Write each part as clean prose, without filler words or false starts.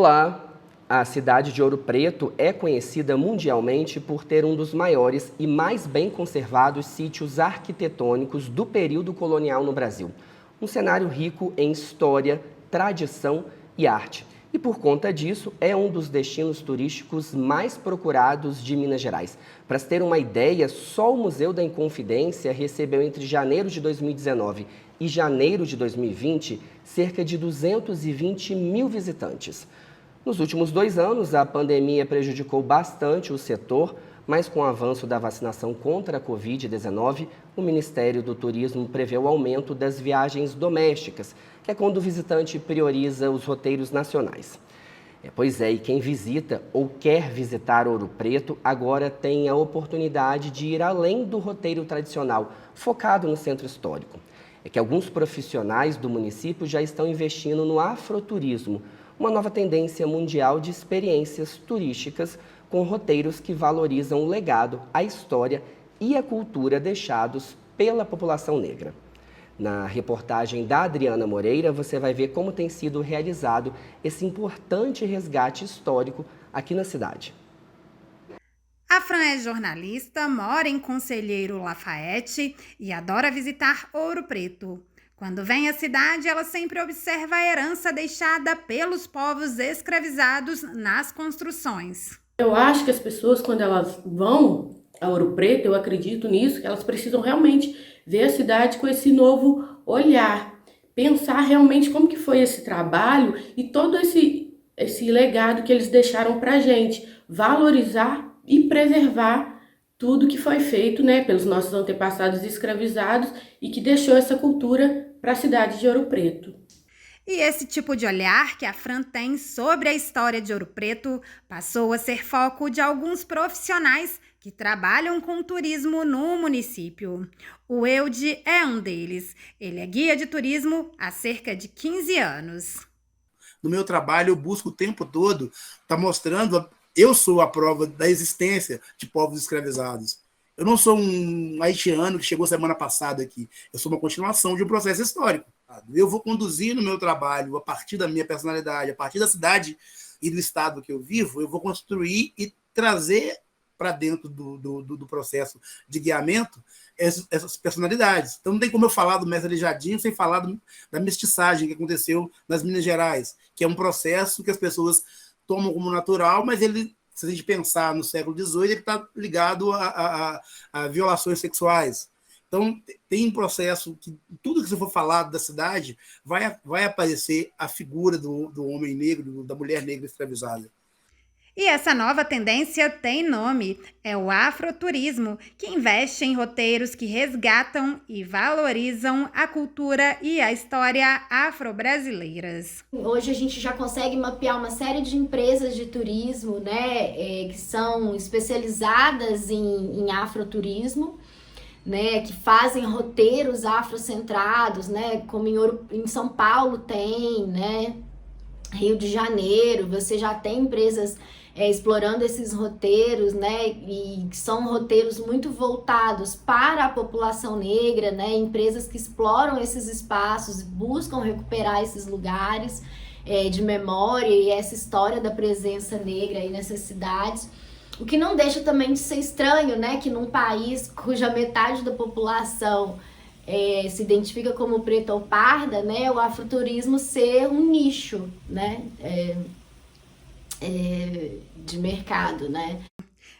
Olá! A cidade de Ouro Preto é conhecida mundialmente por ter um dos maiores e mais bem conservados sítios arquitetônicos do período colonial no Brasil. Um cenário rico em história, tradição e arte. E por conta disso, é um dos destinos turísticos mais procurados de Minas Gerais. Para se ter uma ideia, só o Museu da Inconfidência recebeu entre janeiro de 2019 e janeiro de 2020 cerca de 220 mil visitantes. Nos últimos 2 anos, a pandemia prejudicou bastante o setor, mas com o avanço da vacinação contra a Covid-19, o Ministério do Turismo prevê o aumento das viagens domésticas, que é quando o visitante prioriza os roteiros nacionais. Pois é, e quem visita ou quer visitar Ouro Preto agora tem a oportunidade de ir além do roteiro tradicional, focado no centro histórico. É que alguns profissionais do município já estão investindo no afroturismo, uma nova tendência mundial de experiências turísticas com roteiros que valorizam o legado, a história e a cultura deixados pela população negra. Na reportagem da Adriana Moreira, você vai ver como tem sido realizado esse importante resgate histórico aqui na cidade. A Fran é jornalista, mora em Conselheiro Lafayette e adora visitar Ouro Preto. Quando vem à cidade, ela sempre observa a herança deixada pelos povos escravizados nas construções. Eu acho que as pessoas, quando elas vão a Ouro Preto, eu acredito nisso, que elas precisam realmente ver a cidade com esse novo olhar, pensar realmente como que foi esse trabalho e todo esse legado que eles deixaram para a gente, valorizar e preservar tudo que foi feito, né, pelos nossos antepassados escravizados e que deixou essa cultura para a cidade de Ouro Preto. E esse tipo de olhar que a Fran tem sobre a história de Ouro Preto passou a ser foco de alguns profissionais que trabalham com turismo no município. O Eude é um deles. Ele é guia de turismo há cerca de 15 anos. No meu trabalho, eu busco o tempo todo estar mostrando. Eu sou a prova da existência de povos escravizados. Eu não sou um haitiano que chegou semana passada aqui. Eu sou uma continuação de um processo histórico. Eu vou conduzir no meu trabalho, a partir da minha personalidade, a partir da cidade e do estado que eu vivo, eu vou construir e trazer para dentro do processo de guiamento essas personalidades. Então não tem como eu falar do Mestre Aleijadinho sem falar da mestiçagem que aconteceu nas Minas Gerais, que é um processo que as pessoas tomam como natural, mas ele, se a gente pensar no século XVIII, ele está ligado a violações sexuais. Então, tem um processo que tudo que você for falar da cidade vai aparecer a figura do homem negro, da mulher negra escravizada. E essa nova tendência tem nome, é o afroturismo, que investe em roteiros que resgatam e valorizam a cultura e a história afro-brasileiras. Hoje a gente já consegue mapear uma série de empresas de turismo, né, que são especializadas em afroturismo, né, que fazem roteiros afrocentrados, né, como em São Paulo tem, né, Rio de Janeiro, você já tem empresas explorando esses roteiros, né, e são roteiros muito voltados para a população negra, né, empresas que exploram esses espaços, buscam recuperar esses lugares de memória e essa história da presença negra aí nessas cidades. O que não deixa também de ser estranho, né, que num país cuja metade da população se identifica como preta ou parda, né, o afroturismo ser um nicho, né, de mercado, né.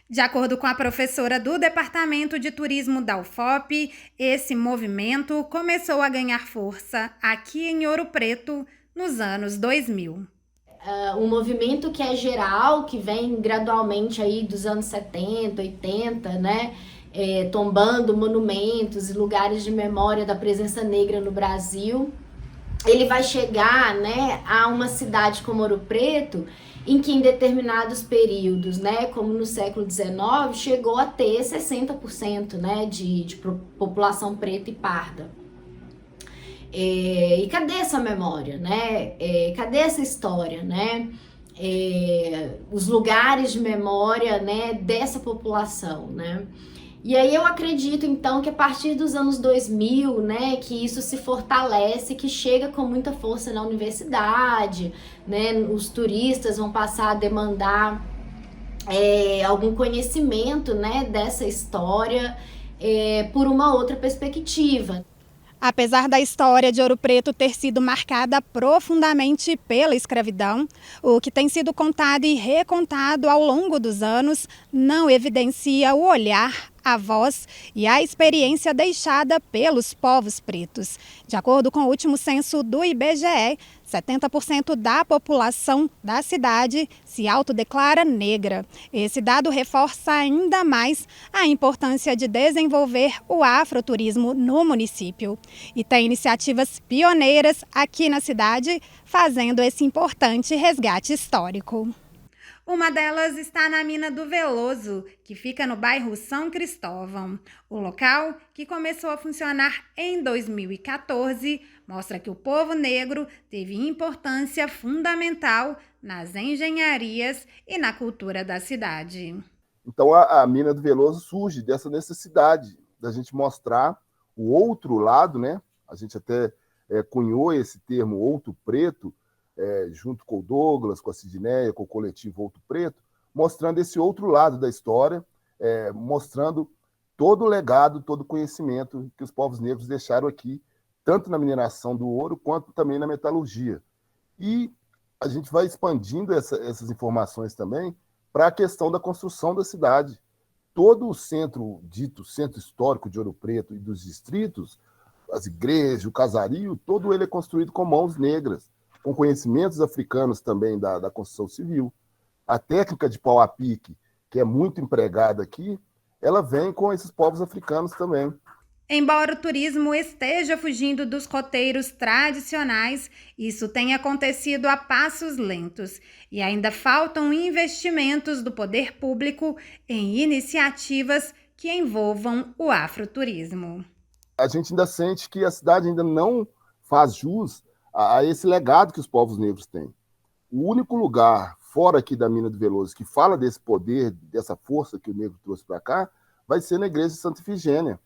De acordo com a professora do Departamento de Turismo da UFOP, esse movimento começou a ganhar força aqui em Ouro Preto nos anos 2000. Um movimento que é geral, que vem gradualmente aí dos anos 70, 80, né, tombando monumentos e lugares de memória da presença negra no Brasil. Ele vai chegar, né, a uma cidade como Ouro Preto, em que em determinados períodos, né, como no século XIX, chegou a ter 60%, né, de população preta e parda. E cadê essa memória, né? Cadê essa história, né? Os lugares de memória, né, dessa população, né? E aí eu acredito, então, que a partir dos anos 2000, né, que isso se fortalece, que chega com muita força na universidade, né, os turistas vão passar a demandar algum conhecimento, né, dessa história por uma outra perspectiva. Apesar da história de Ouro Preto ter sido marcada profundamente pela escravidão, o que tem sido contado e recontado ao longo dos anos não evidencia o olhar, a voz e a experiência deixada pelos povos pretos. De acordo com o último censo do IBGE, 70% da população da cidade se autodeclara negra. Esse dado reforça ainda mais a importância de desenvolver o afroturismo no município. E tem iniciativas pioneiras aqui na cidade, fazendo esse importante resgate histórico. Uma delas está na Mina do Veloso, que fica no bairro São Cristóvão. O local, que começou a funcionar em 2014, mostra que o povo negro teve importância fundamental nas engenharias e na cultura da cidade. Então a Mina do Veloso surge dessa necessidade da gente mostrar o outro lado, né? A gente até cunhou esse termo Outro Preto, junto com o Douglas, com a Sidneia, com o coletivo Outro Preto, mostrando esse outro lado da história, mostrando todo o legado, todo o conhecimento que os povos negros deixaram aqui, tanto na mineração do ouro, quanto também na metalurgia. E a gente vai expandindo essas informações também para a questão da construção da cidade. Todo o centro, dito centro histórico de Ouro Preto e dos distritos, as igrejas, o casario, todo ele é construído com mãos negras, com conhecimentos africanos também da construção civil. A técnica de pau a pique, que é muito empregada aqui, ela vem com esses povos africanos também. Embora o turismo esteja fugindo dos roteiros tradicionais, isso tem acontecido a passos lentos e ainda faltam investimentos do poder público em iniciativas que envolvam o afroturismo. A gente ainda sente que a cidade ainda não faz jus a esse legado que os povos negros têm. O único lugar fora aqui da Mina do Veloso que fala desse poder, dessa força que o negro trouxe para cá, vai ser na igreja de Santa Ifigênia,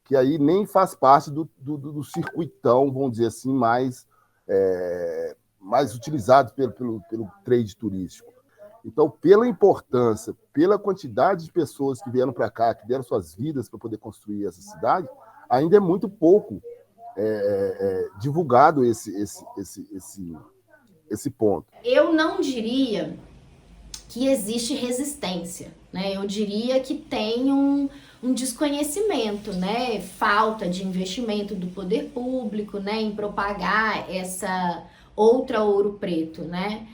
que aí nem faz parte do circuitão, vamos dizer assim, mais utilizado pelo trade turístico. Então, pela importância, pela quantidade de pessoas que vieram para cá, que deram suas vidas para poder construir essa cidade, ainda é muito pouco divulgado esse ponto. Eu não diria que existe resistência, né? Eu diria que tem um desconhecimento, né? Falta de investimento do poder público, né? Em propagar essa outra Ouro Preto, né?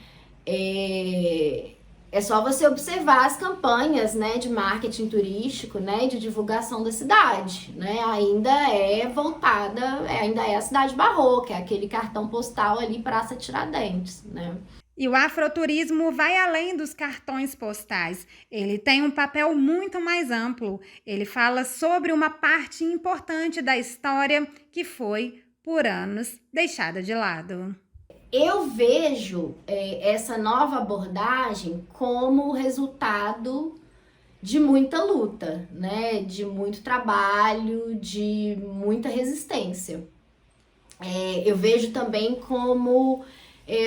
É só você observar as campanhas, né, de marketing turístico, né, de divulgação da cidade, né, ainda é voltada, ainda é a cidade barroca, é aquele cartão postal ali, Praça Tiradentes, né. E o afroturismo vai além dos cartões postais. Ele tem um papel muito mais amplo. Ele fala sobre uma parte importante da história que foi, por anos, deixada de lado. Eu vejo essa nova abordagem como resultado de muita luta, né? De muito trabalho, de muita resistência. Eu vejo também como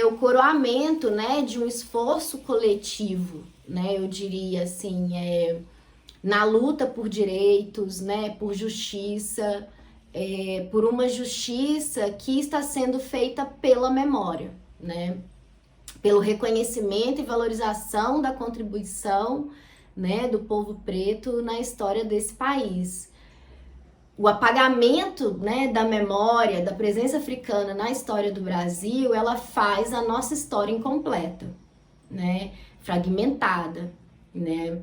o coroamento, né, de um esforço coletivo, né? Eu diria assim, na luta por direitos, né, por justiça, por uma justiça que está sendo feita pela memória, né? Pelo reconhecimento e valorização da contribuição, né, do povo preto na história desse país. O apagamento, né, da memória, da presença africana na história do Brasil, ela faz a nossa história incompleta, né, fragmentada, né?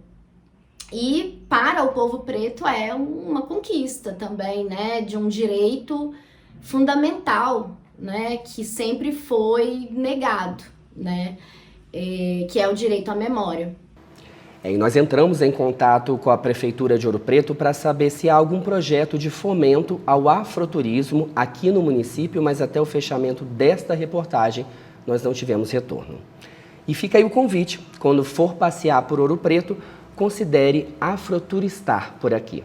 E para o povo preto é uma conquista também, né, de um direito fundamental, né, que sempre foi negado, né, que é o direito à memória. E nós entramos em contato com a Prefeitura de Ouro Preto para saber se há algum projeto de fomento ao afroturismo aqui no município, mas até o fechamento desta reportagem nós não tivemos retorno. E fica aí o convite, quando for passear por Ouro Preto, considere afroturistar por aqui.